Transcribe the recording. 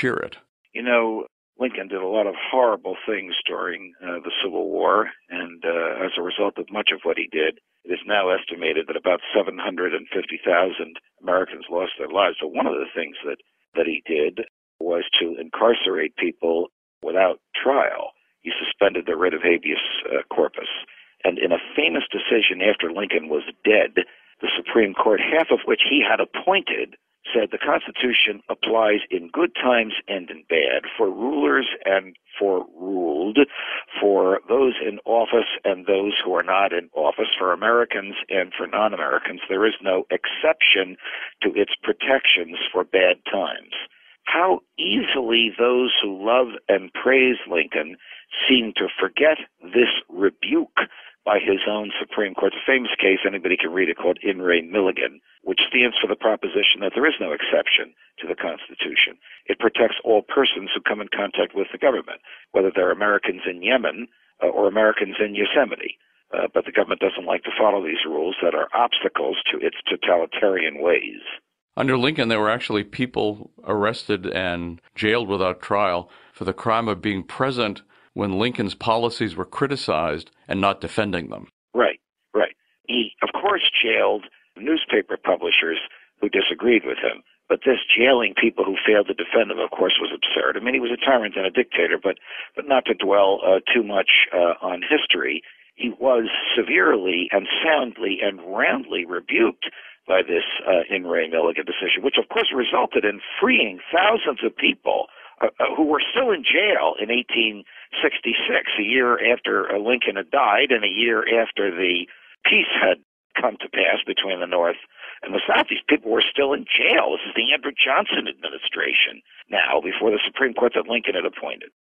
cheer it. You know, Lincoln did a lot of horrible things during the Civil War, and as a result of much of what he did, it is now estimated that about 750,000 Americans lost their lives. So one of the things that he did was to incarcerate people without trial. He suspended the writ of habeas corpus. And in a famous decision after Lincoln was dead, the Supreme Court, half of which he had appointed, said the Constitution applies in good times and in bad, for rulers and for ruled, for those in office and those who are not in office, for Americans and for non-Americans. There is no exception to its protections for bad times. How easily those who love and praise Lincoln seem to forget this rebuke by his own Supreme Court. It's a famous case, anybody can read it, called In re Milligan, which stands for the proposition that there is no exception to the Constitution. It protects all persons who come in contact with the government, whether they're Americans in Yemen or Americans in Yosemite. But the government doesn't like to follow these rules that are obstacles to its totalitarian ways. Under Lincoln, there were actually people arrested and jailed without trial for the crime of being present when Lincoln's policies were criticized and not defending them. Right. He, of course, jailed newspaper publishers who disagreed with him. But this jailing people who failed to defend him, of course, was absurd. I mean, he was a tyrant and a dictator, but not to dwell too much on history, he was severely and soundly and roundly rebuked by this In re Milligan decision, which, of course, resulted in freeing thousands of people who were still in jail in 1866, a year after Lincoln had died and a year after the peace had come to pass between the North and the South. These people were still in jail. This is the Andrew Johnson administration now, before the Supreme Court that Lincoln had appointed.